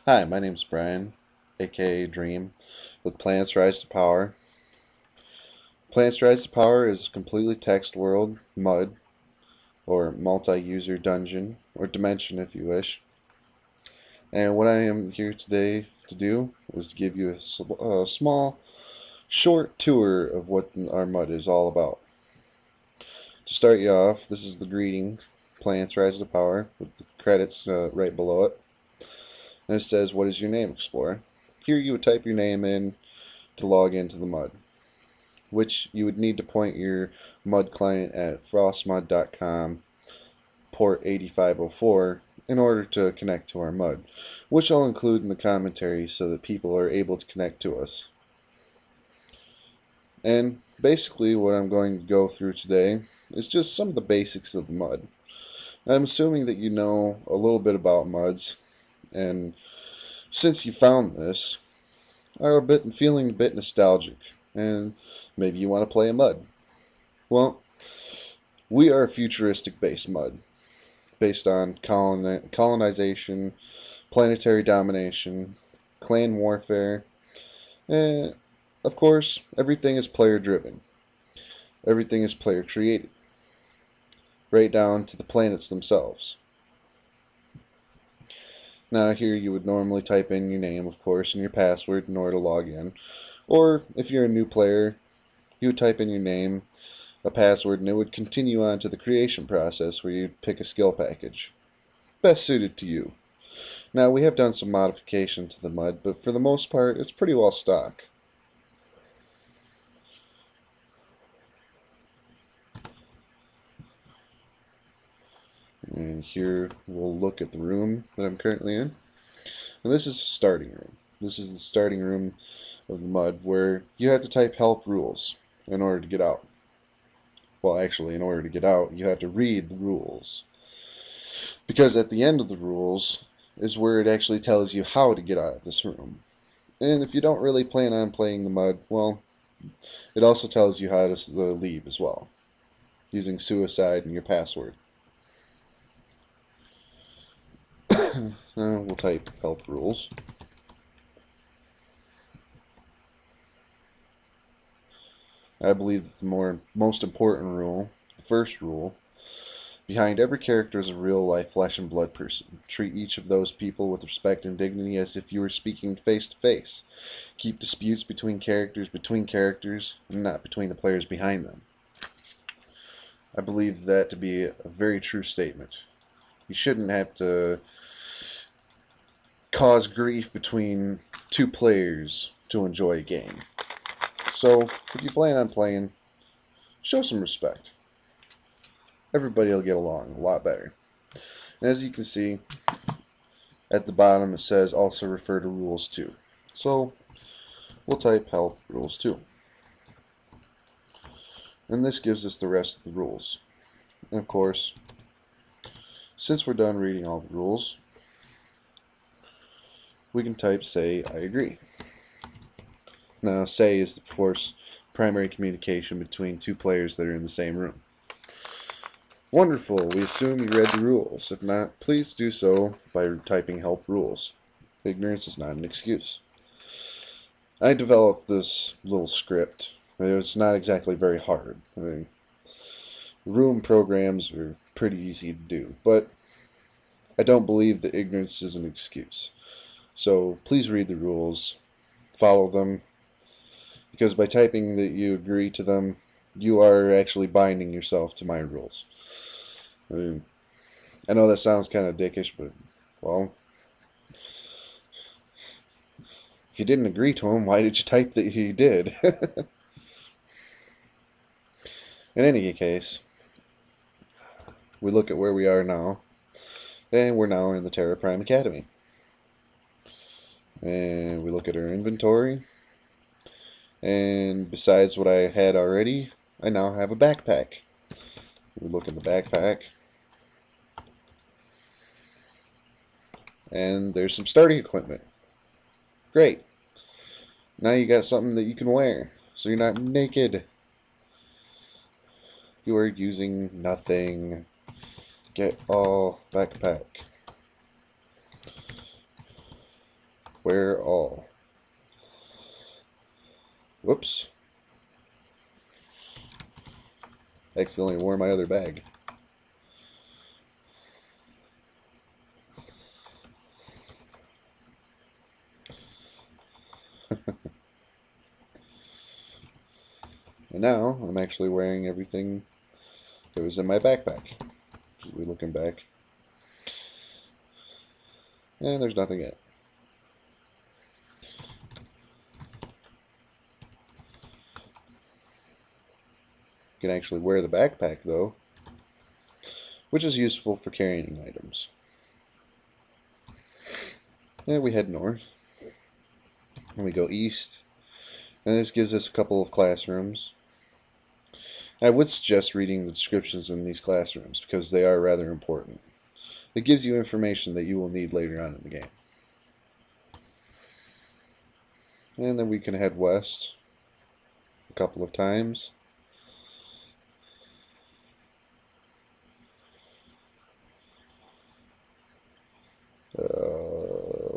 Hi, my name is Brian, aka Dream, with Plants Rise to Power. Plants Rise to Power is a completely text world, MUD, or multi-user dungeon, or dimension if you wish. And what I am here today to do is to give you a small, short tour of what our MUD is all about. To start you off, this is the greeting, Plants Rise to Power, with the credits right below it. And it says, "What is your name, Explorer?" Here you would type your name in to log into the MUD, which you would need to point your MUD client at frostmud.com port 8504 in order to connect to our MUD, which I'll include in the commentary so that people are able to connect to us. And basically what I'm going to go through today is just some of the basics of the MUD. I'm assuming that you know a little bit about MUDs, and since you found this, are feeling a bit nostalgic, and maybe you want to play a MUD. Well, we are a futuristic based MUD, based on colonization, planetary domination, clan warfare, and of course, everything is player driven. Everything is player created, right down to the planets themselves. Now, here you would normally type in your name, of course, and your password in order to log in. Or if you're a new player, you would type in your name, a password, and it would continue on to the creation process where you'd pick a skill package best suited to you. Now, we have done some modification to the MUD, but for the most part, it's pretty well stock. And here we'll look at the room that I'm currently in. And this is the starting room. This is the starting room of the MUD where you have to type help rules in order to get out. Well, actually, in order to get out, you have to read the rules. Because at the end of the rules is where it actually tells you how to get out of this room. And if you don't really plan on playing the MUD, well, it also tells you how to leave as well, using suicide and your password. We'll type help rules. I believe that the most important rule, the first rule, behind every character is a real life flesh and blood person. Treat each of those people with respect and dignity as if you were speaking face to face. Keep disputes between characters, and not between the players behind them. I believe that to be a very true statement. You shouldn't have to cause grief between two players to enjoy a game. So, if you plan on playing, show some respect. Everybody will get along a lot better. And as you can see, at the bottom it says also refer to rules 2. So, we'll type help rules 2. And this gives us the rest of the rules. And of course, since we're done reading all the rules, we can type say I agree. Now, say is of course primary communication between two players that are in the same room. Wonderful, we assume you read the rules. If not, please do so by typing help rules. Ignorance is not an excuse. I developed this little script. It's not exactly very hard. Room programs are pretty easy to do, but I don't believe that ignorance is an excuse. So please read the rules, follow them, because by typing that you agree to them, you are actually binding yourself to my rules. I know that sounds kind of dickish, but, well, if you didn't agree to them, why did you type that you did? In any case, we look at where we are now, and we're now in the Terra Prime Academy. And we look at our inventory, and besides what I had already, I now have a backpack. We look in the backpack, and there's some starting equipment. Great. Now you got something that you can wear, so you're not naked. You are using nothing. Get all backpack. Where all? Whoops. Accidentally wore my other bag. And now I'm actually wearing everything that was in my backpack. We're looking back. And there's nothing in it. You can actually wear the backpack though, which is useful for carrying items. And we head north. And we go east. And this gives us a couple of classrooms. I would suggest reading the descriptions in these classrooms because they are rather important. It gives you information that you will need later on in the game. And then we can head west a couple of times.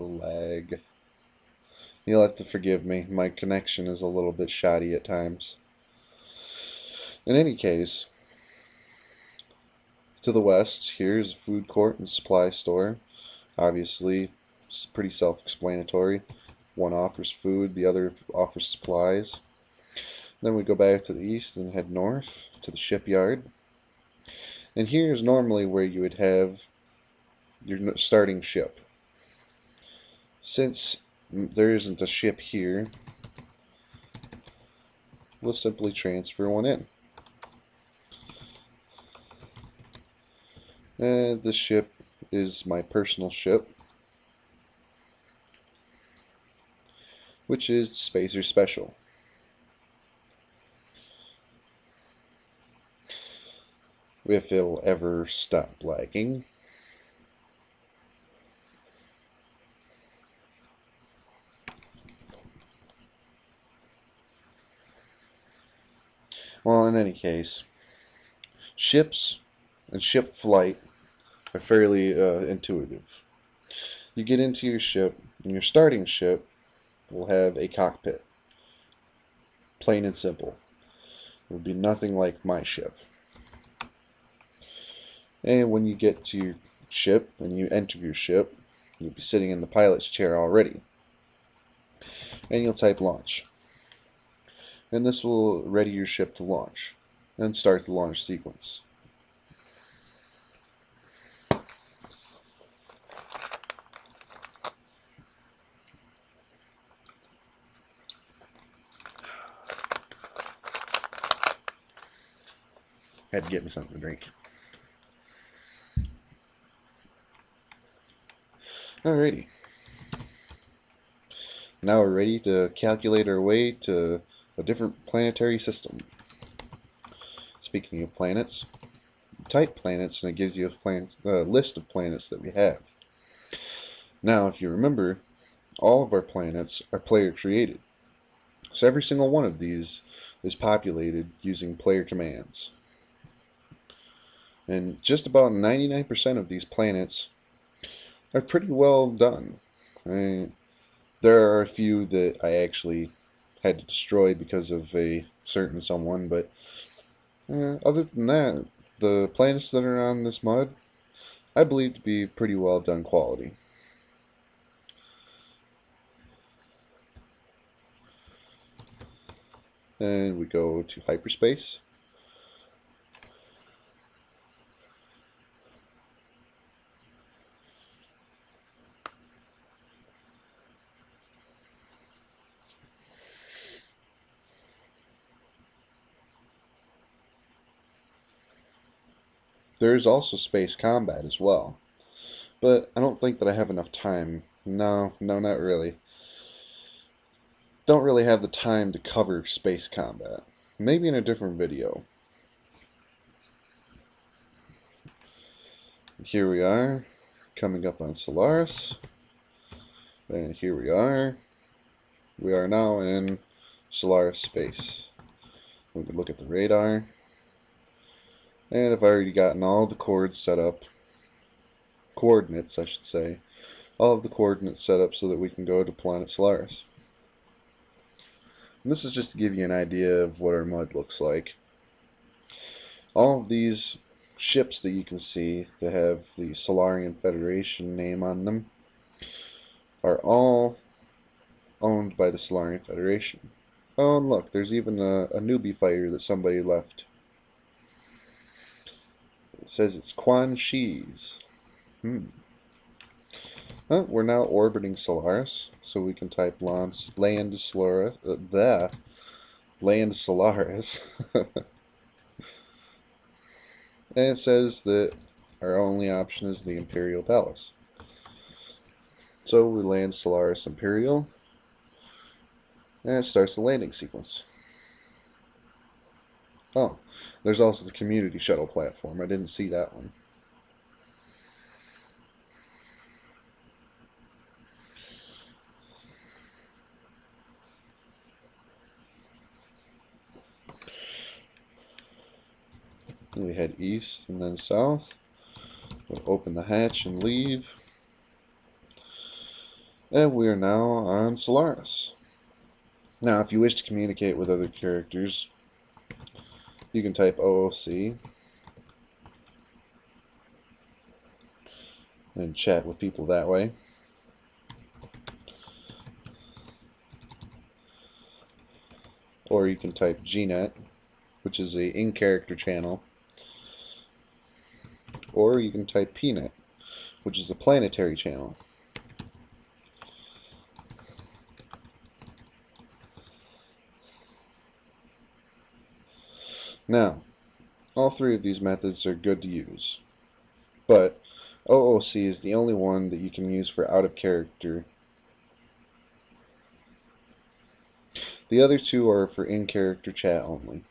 Lag. You'll have to forgive me. My connection is a little bit shoddy at times. In any case, to the west, here's a food court and supply store. Obviously, it's pretty self-explanatory. One offers food, the other offers supplies. Then we go back to the east and head north to the shipyard. And here's normally where you would have your starting ship. Since there isn't a ship here, we'll simply transfer one in. And this ship is my personal ship, which is Spacer Special. If it'll ever stop lagging. Well, in any case, ships and ship flight are fairly intuitive. You get into your ship, and your starting ship will have a cockpit. Plain and simple. It will be nothing like my ship. And when you get to your ship, and you enter your ship, you'll be sitting in the pilot's chair already. And you'll type launch. And this will ready your ship to launch, and start the launch sequence. Had to get me something to drink. Alrighty. Now we're ready to calculate our way to a different planetary system. Speaking of planets, type planets and it gives you a list of planets that we have. Now, if you remember, all of our planets are player created. So every single one of these is populated using player commands. And just about 99% of these planets are pretty well done. There are a few that I actually had to destroy because of a certain someone, but other than that, the planets that are on this mod, I believe to be pretty well done quality. And we go to hyperspace. There is also space combat as well, but I don't think that I have enough time. No, not really. Don't really have the time to cover space combat. Maybe in a different video. Here we are, coming up on Solaris. And here we are. We are now in Solaris space. We can look at the radar. And I've already gotten all the coordinates I should say, all of the coordinates set up so that we can go to planet Solaris. And this is just to give you an idea of what our mud looks like. All of these ships that you can see that have the Solarian Federation name on them are all owned by the Solarian Federation. Oh, and look, there's even a newbie fighter that somebody left. It says it's Quan Shi's. We're now orbiting Solaris, so we can type land Solaris. Land Solaris. And it says that our only option is the Imperial Palace. So we land Solaris Imperial, and it starts the landing sequence. Oh, there's also the community shuttle platform. I didn't see that one. And we head east and then south. We'll open the hatch and leave. And we are now on Solaris. Now, if you wish to communicate with other characters, you can type OOC and chat with people that way. Or you can type GNet, which is a in-character channel. Or you can type PNet, which is a planetary channel. Now, all three of these methods are good to use, but OOC is the only one that you can use for out-of-character. The other two are for in-character chat only.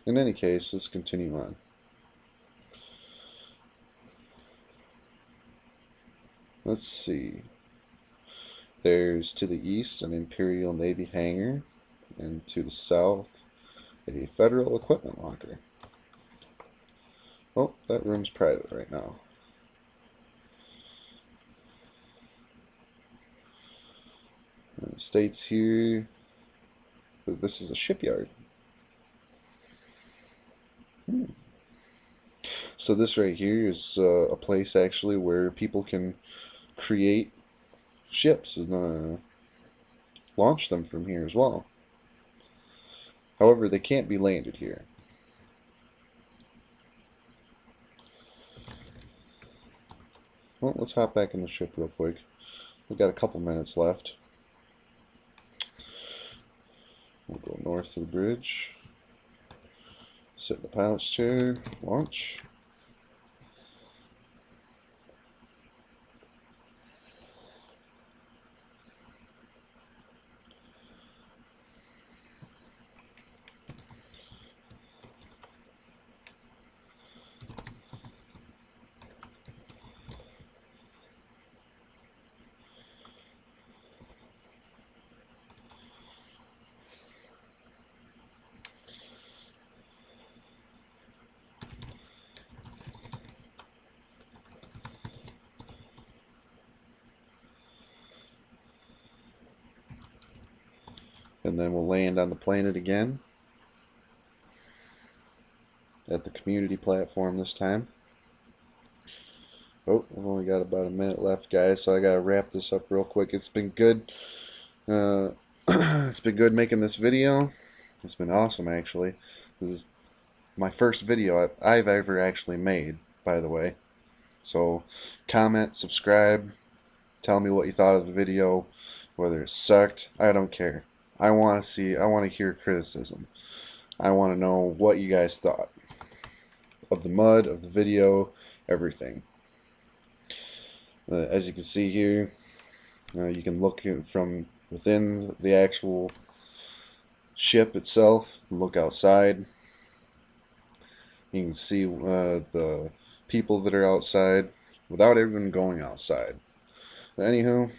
In any case, let's continue on. Let's see. There's to the east an Imperial Navy hangar, and to the south a Federal equipment locker. Oh, that room's private right now. It states here that this is a shipyard. So this right here is a place actually where people can create ships and launch them from here as well. However, they can't be landed here. Well, let's hop back in the ship real quick. We've got a couple minutes left. We'll go north to the bridge. Sit in the pilot's chair. Launch. And then we'll land on the planet again at the community platform this time. Oh, I've only got about a minute left, guys, so I gotta wrap this up real quick. It's been good. It's been good making this video. It's been awesome, actually. This is my first video I've ever actually made, by the way. So comment, subscribe, tell me what you thought of the video, whether it sucked. I don't care. I want to hear criticism. I want to know what you guys thought of the mud, of the video, everything. As you can see here, you can look from within the actual ship itself, look outside. You can see the people that are outside without even going outside. Anywho,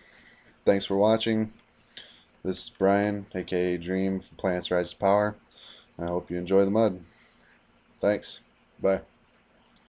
thanks for watching. This is Brian, aka Dream from Planets Rise to Power. I hope you enjoy the mud. Thanks. Bye.